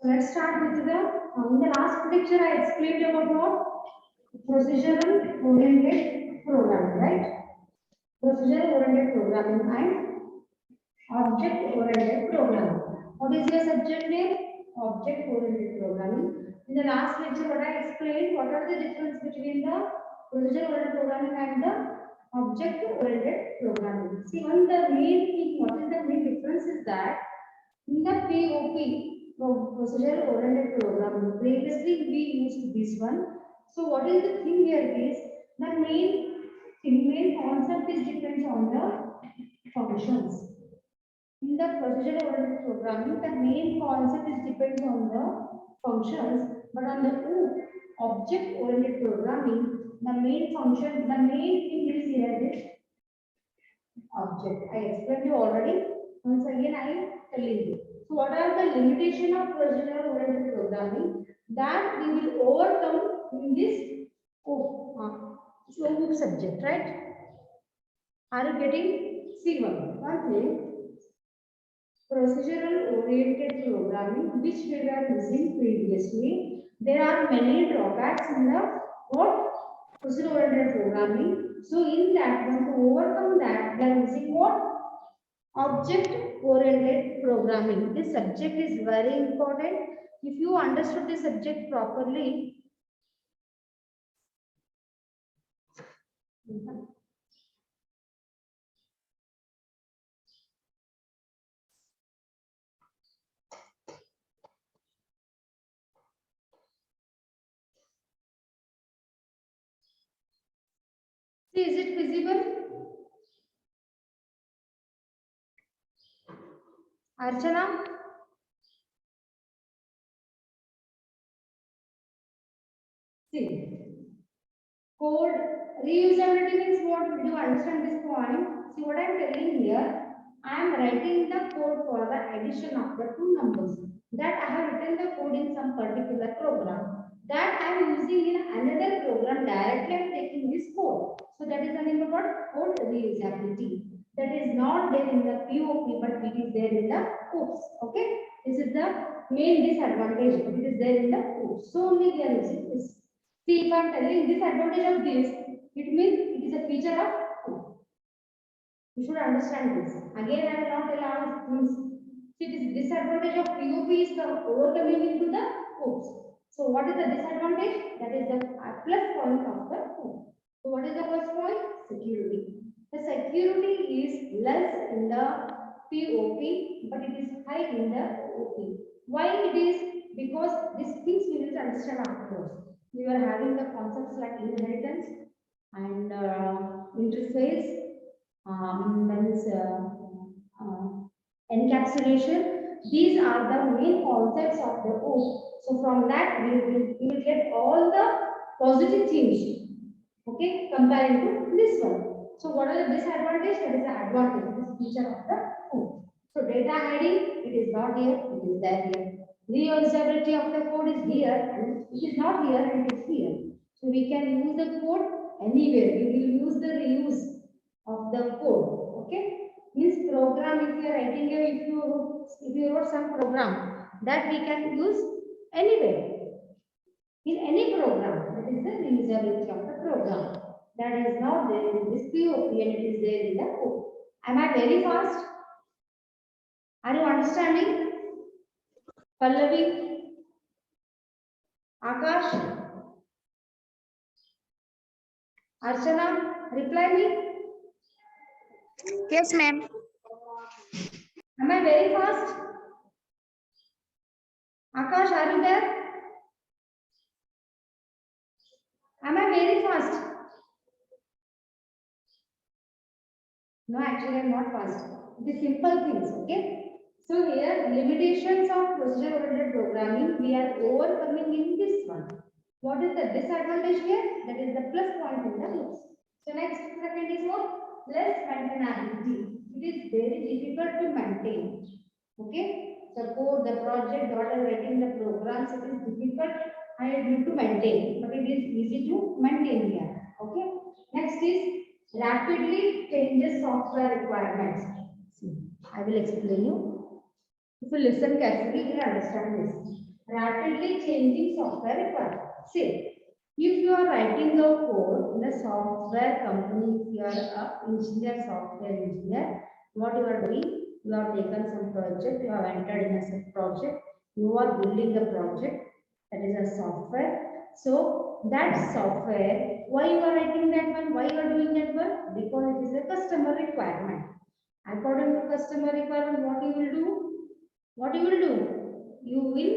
So let's start with in the last lecture I explained about what? Procedural oriented programming, right? Procedural oriented programming and object oriented programming. What is your subject name? Object oriented programming. In the last lecture, what I explained, what are the difference between the procedural oriented programming and the object oriented programming. See, one the main thing, what is the main difference is that in the POP, procedure oriented programming, previously we used this one. So what is the thing here is the main concept is depends on the functions. In the procedure oriented programming, the main concept is depends on the functions, but on the object oriented programming, the main function, the main thing is here is object. I explained you already. Once again, I am telling you. So, what are the limitation of procedural-oriented programming that we will overcome in this subject, right? Are you getting? See one thing. Procedural-oriented programming, which we were using previously, there are many drawbacks in the what procedural-oriented programming. So, in that one, to overcome that, we are using what? Object oriented programming. This subject is very important. If you understood the subject properly, see, is it visible? Archana? See, code reusability means what? Did you understand this point? See what I am telling here. I am writing the code for the addition of the two numbers. That I have written the code in some particular program. That I am using in another program directly. I am taking this code. So that is the name of what? Code reusability. That is not there in the POP, but it is there in the OOPS. Okay. This is the main disadvantage. It is there in the OOPS. So only we are using this. See, if I am telling this advantage of this, it means it is a feature of OOPS. You should understand this. Again, I will not allow this. See, this disadvantage of POP is the overcoming into the OOPS. So, what is the disadvantage? That is the plus point of the OOPS. So, what is the first point? Security. The security is less in the POP, but it is high in the OOP. Why it is? Because these things we need to understand afterwards. We are having the concepts like inheritance and interface, means encapsulation. These are the main concepts of the OOP. So from that we will get all the positive things. Okay, comparing to this one. So what are the disadvantages? That is the advantage. This feature of the OOP. So data hiding, it is not here, it is there here. Reusability of the code is here and it is not here and it is here. So we can use the code anywhere. We will use the reuse of the code. Okay, means program, if you are writing if you wrote some program that we can use anywhere in any program. That is the reusability of the program. That is not there in this POP and it is there in the code. Am I very fast? Are you understanding? Pallavi, Akash, Archana, reply me. Yes, ma'am. Am I very fast? Akash, are you there? Am I very fast? No, actually, I am not fast. The simple things, okay? So here, limitations of procedure-oriented programming, we are overcoming in this one. What is the disadvantage here? That is the plus point in the loops. So next, second is what? Less maintainability. It is very difficult to maintain. Okay? Suppose the project, what are writing the programs, it is difficult and it need to maintain, but it is easy to maintain here. Okay? Next is rapidly changes software requirements. See, I will explain you. If you listen carefully, you will understand this. rapidly changing software requirement. See, if you are writing the code in a software company, if you are a engineer, software engineer, what you are doing? You have taken some project, you have entered in a some project, you are building a project that is a software. So that software, why you are writing that one? Why you are doing that one? Because it is a customer requirement. According to customer requirement, what you will do? What you will do? You will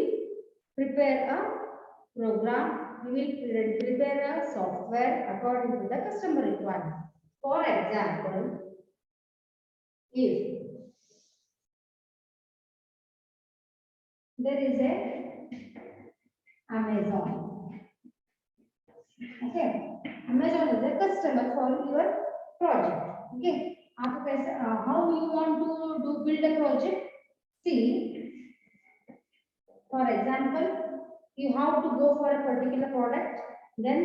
prepare a program, you will prepare a software according to the customer requirement. For example, if there is a Amazon, okay, Amazon is a customer for your project, okay. आप कैसे how you want to do build a project? See, for example, you have to go for a particular product, then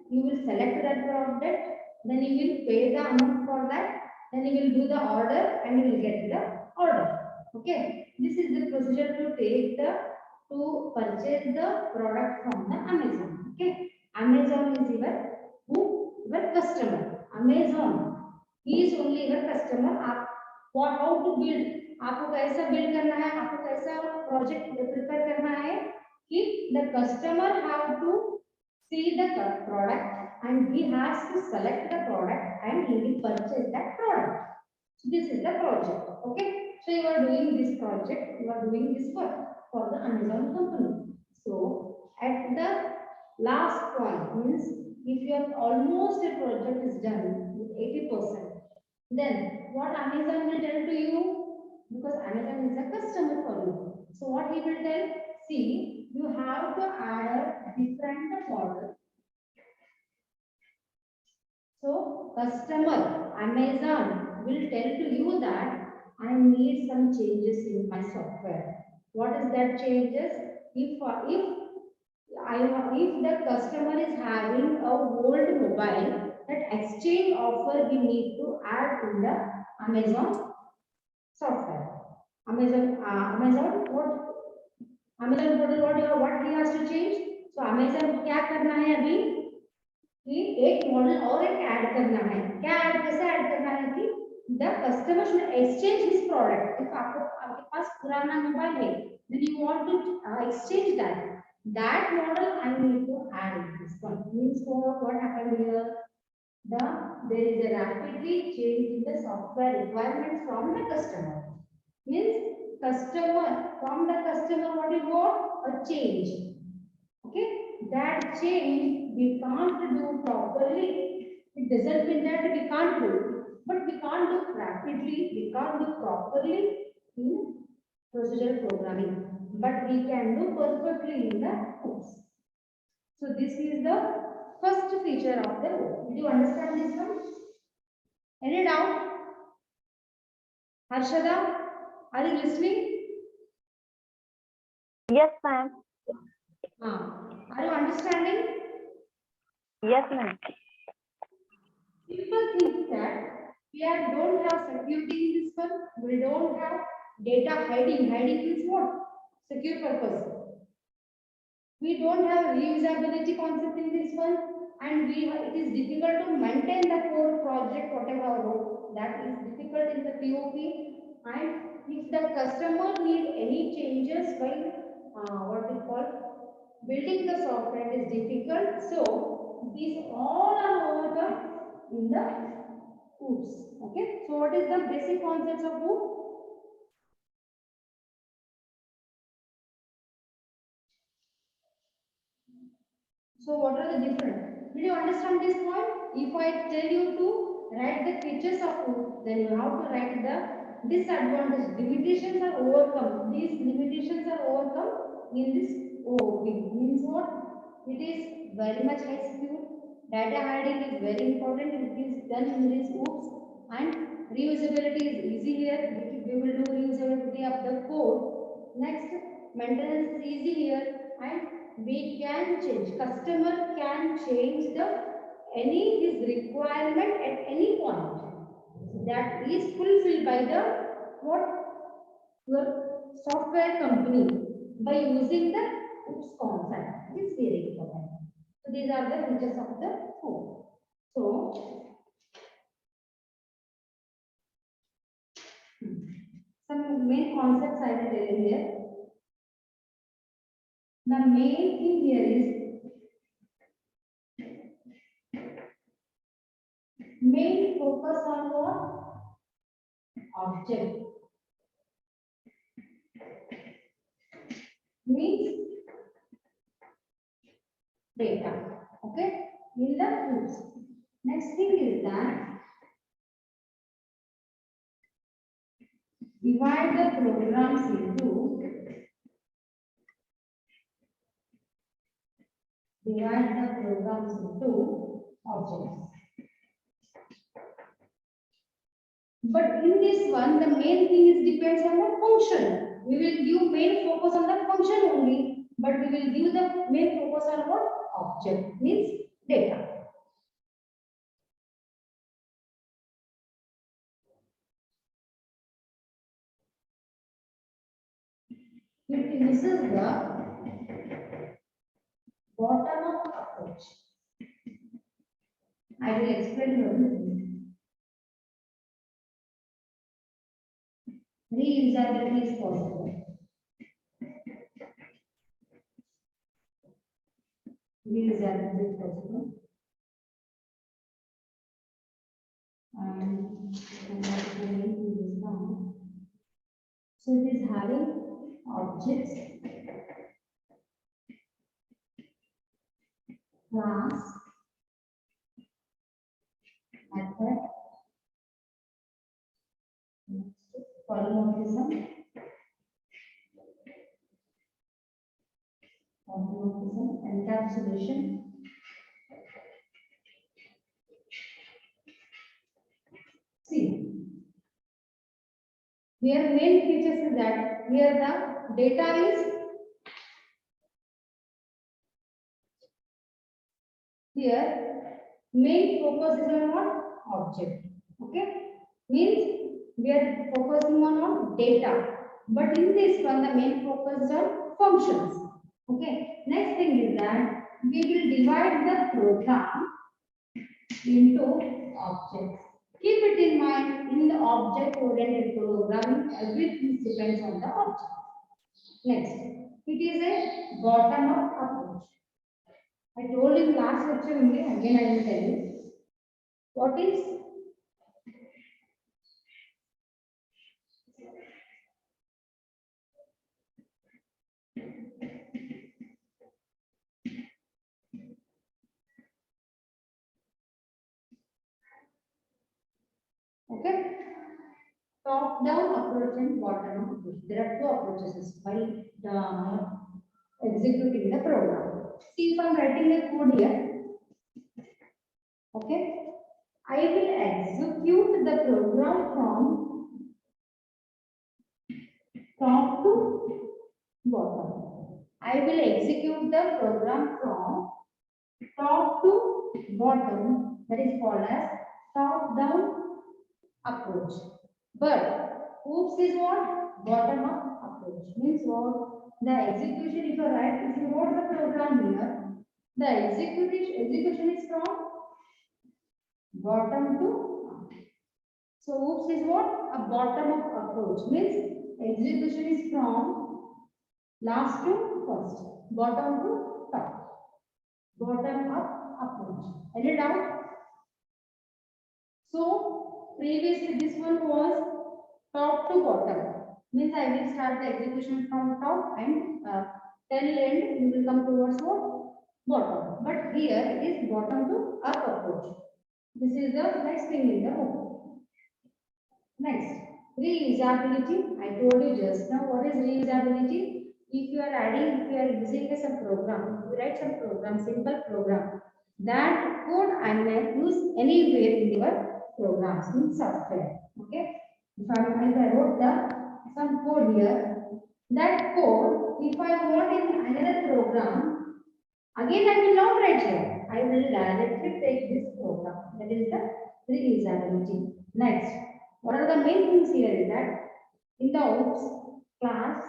you will select that product, then you will pay the amount for that, then you will do the order and you will get the order. Okay, this is the procedure to take the to purchase the product from the Amazon. Okay, Amazon is your customer. Amazon he is only your customer. आप what how to build आपको कैसा build करना है आपको कैसा project prepare करना है कि the customer have to see the product and he has to select the product and he will purchase that product. So this is the project. Okay, so you are doing this project, you are doing this work for the Amazon company. So at the last point means if your almost a project is done with 80%, then what Amazon will tell to you, because Amazon is a customer for you. So what he will tell, see, you have to add a different model. So customer Amazon will tell to you that I need some changes in my software. What is that changes? If the customer is having a old mobile, that exchange offer we need to add in the Amazon software. Amazon portal what he has to change? So Amazon को क्या करना है अभी कि एक model और एक add करना है. क्या ऐड कैसे ऐड करना है कि the customer should exchange his product. if आपके पास पुराना मोबाइल है, then you want to exchange that model I need to add in this one. Means what happened here? There is a rapidly change in the software requirements from the customer. Means customer from the customer what is what? A change. Okay, that change we can't do properly. It doesn't mean that we can't do, but we can't do rapidly, we can't do properly in procedural programming, but we can do perfectly in the course. So this is the first feature of the code. Did you understand this one? Any doubt? Harshada, are you listening? Yes, ma'am. Are you understanding? Yes, ma'am. People think that don't have security in this one. We don't have data hiding. Hiding means what? Secure purpose. We don't have reusability concept in this one, and it is difficult to maintain the core project whatever wrote. That is difficult in the POP. And if the customer need any changes by what we call building the software is difficult. So these all are over the in the OOPs. Okay. So what is the basic concepts of OOP? So what are the different? Did you understand this point? If I tell you to write the features of OOP, then you have to write the disadvantages. Limitations are overcome. These limitations are overcome in this OOP. Means what? It is very much high secure. Data hiding is very important. It is done in these OOPs, and reusability is easy here. We will do reusability of the code. Next, maintenance is easy here, and we can change. Customer can change the any his requirement at any point. That is fulfilled by the what your software company by using the oops concept. It's very important. So these are the features of the code. So some main concepts I will tell you here. The main thing here is main focus on what? Object. Means data. Okay? In the groups. Next thing is that divide the programs into objects. But in this one, the main thing is depends on the function. We will give main focus on the function only, but we will give the main focus on what? Object means data. This is the bottom-up approach. I will explain you. Reusability is possible. Reusability is possible. And so it is having objects, class, method, polymorphism, encapsulation, see. Here main features is that here the data is here main focus is on what? Object. Okay? Means we are focusing on data. But in this one the main focus is on functions. Okay? Next thing is that we will divide the program into objects. Keep it in mind, in the object oriented programming, everything depends on the object. Next, it is a bottom up approach. I told in last lecture only, again I will tell you. What is okay? Top down approach and bottom up approach. There are two approaches while executing the program. See if I am writing a code here. Okay. I will execute the program from top to bottom. I will execute the program from top to bottom. That is called as top down approach. But oops is what? Bottom up approach. Means what? The execution, if you wrote the program here, the execution is from bottom to up. So oops is what? A bottom up approach. Means execution is from last to first, bottom to top. Bottom up approach. Any doubt? So previously this one was top to bottom. Means I will start the execution from top and till end we will come towards what? Bottom. But here it is bottom to up approach. This is the next thing in the book. Next, reusability. I told you just now what is reusability. If you are using some program, you write some program, simple program, that code I may use anywhere in your programs in software. Okay. If I wrote some code here, that code, if I want in another program, again I will not write here. I will directly take this program. That is the reusability. Next, what are the main things here is that in the OOPS class,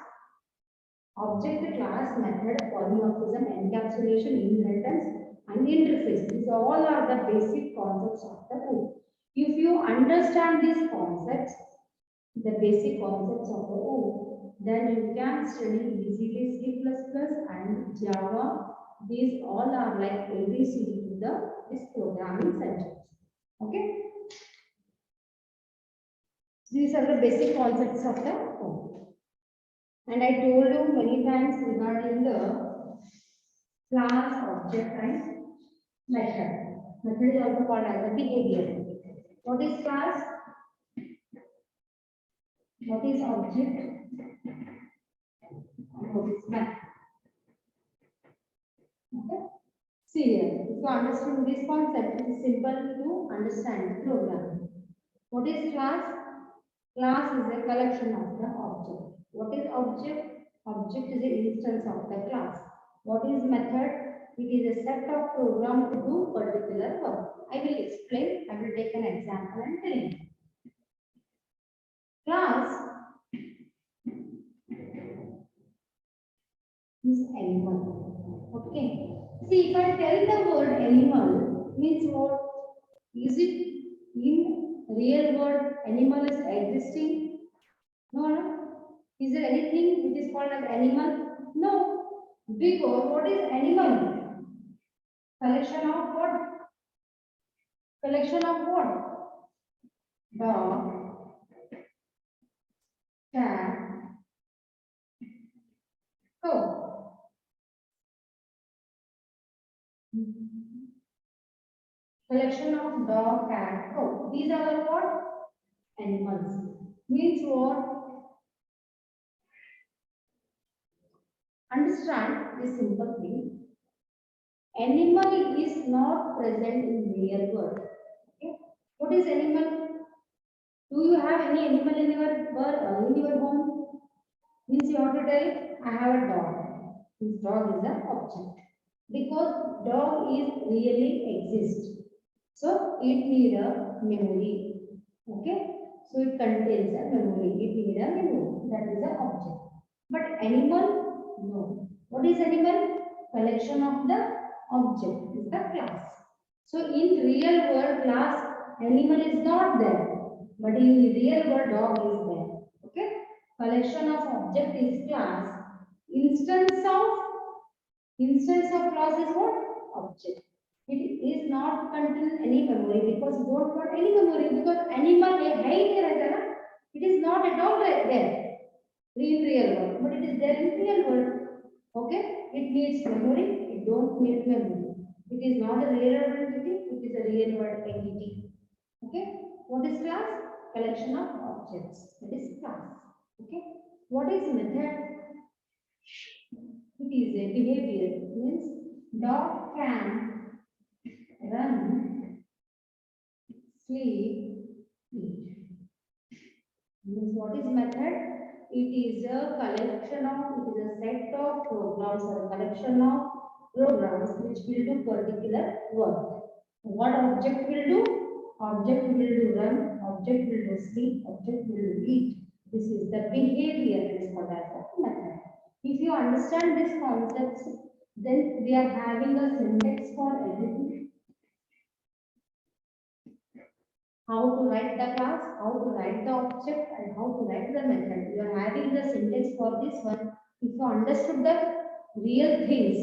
Object, class, method, polymorphism, encapsulation, inheritance, and interface. These all are the basic concepts of the OOP. If you understand these concepts, the basic concepts of the OOP, then you can study easily C++ and Java. These all are like ABCD to this programming subjects. Okay. These are the basic concepts of the OOP. And I told you many times regarding the class, object, and method. Method is also called as a behavior. What is class? What is object? What is method? Okay. See here, if you understand this concept, it is simple to understand the program. What is class? Class is a collection of the object. What is object? Object is an instance of the class. What is method? It is a set of program to do particular work. I will explain. I will take an example and tell you. Class is animal. Okay. See, if I tell the word animal, means what? Is it in real world animal is existing? No, no. Is there anything which is called as animal? No. Because what is animal? Collection of what? Collection of what? Dog, cat, cow. Collection of dog, cat, cow. These are the what? Animals. Means what? Understand this simple thing. Animal is not present in real world. Okay. What is animal? Do you have any animal in your home? Means you have to tell, I have a dog. This dog is an object. Because dog is really exist. So it need a memory. Okay. So it contains a memory. It need a memory. That is an object. But animal, no. What is animal? Collection of the object is the class. So in real world class, animal is not there. But in real world dog is there. Okay. Collection of object is class. Instance of class is what? Object. It is not contain any memory because you don't want any memory because animal है ही नहीं रहता ना. It is not at all there in real world, but it is there in real world. Okay, it needs memory. It don't need memory. It is not a real world entity. It is a real world entity. Okay, what is class? Collection of objects. That is class. Okay, what is method? It is a behavior. Means dog can run, sleep, eat. Means what is method? It is a collection of, it is a set of programs or a collection of programs which will do particular work. What object will do? Object will do run, object will do sleep, object will do eat. This is the behavior is called as a method. If you understand these concepts, then we are having a syntax for everything. How to write the class, how to write the object, and how to write the method. You are having the syntax for this one. If you understood the real things,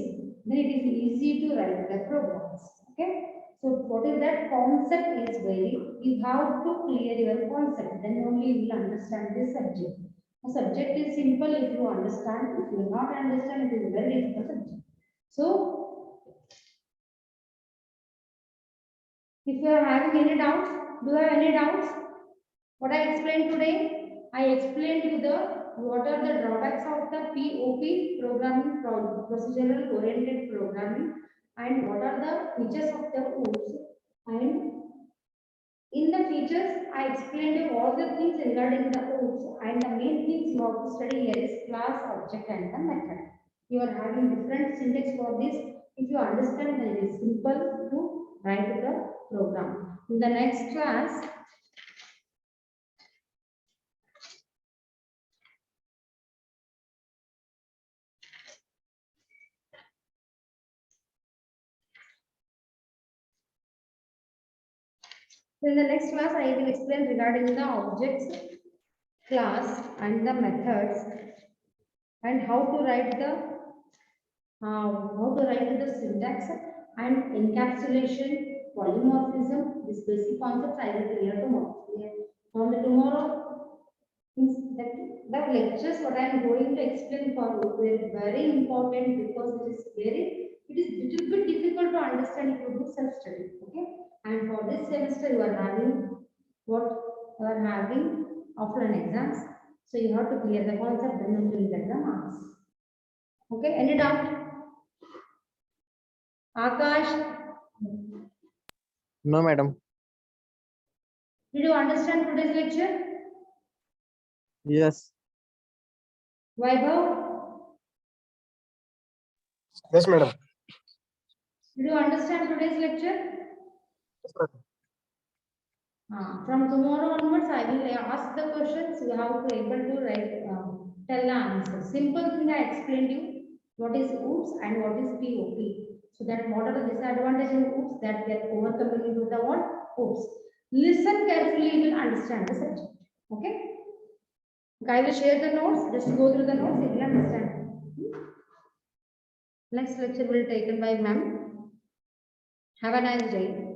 then it is easy to write the programs. Okay. So what is that concept is very, you have to clear your concept, then only you will understand this subject. The subject is simple if you understand. If you do not understand, it is very difficult subject. So if you are having any doubts, do you have any doubts? What I explained today, I explained you the what are the drawbacks of the POP programming, procedural oriented programming, and what are the features of the OOPs. And in the features, I explained you all the things regarding the OOPs, and the main things you have to study here is class, object, and the method. You are having different syntax for this. If you understand, then it is simple to write the program. In the next class, In the next class, I will explain regarding the objects class and the methods and how to write the syntax and encapsulation, polymorphism. This basic concepts I will clear tomorrow. From the tomorrow, means that the lectures what I am going to explain for you is very important because it is little bit difficult to understand if you do self study. Okay, and for this semester you are having offline exams, so you have to clear the concept, then you will get the marks. Okay, any doubt? Akash, No, madam. did you understand today's lecture? Yes. Vaibhav, Yes, madam. did you understand today's lecture? Yes, madam. From tomorrow onwards, I will ask the questions. You have to able to write, tell the answer. Simple thing I explained you. What is OOPS and what is POP? So that what are the disadvantages in OOPS that get overcoming into the what? OOPS. Listen carefully, you will understand the subject. Okay? I will share the notes. Just go through the notes. You will understand. Next lecture will be taken by ma'am. Have a nice day.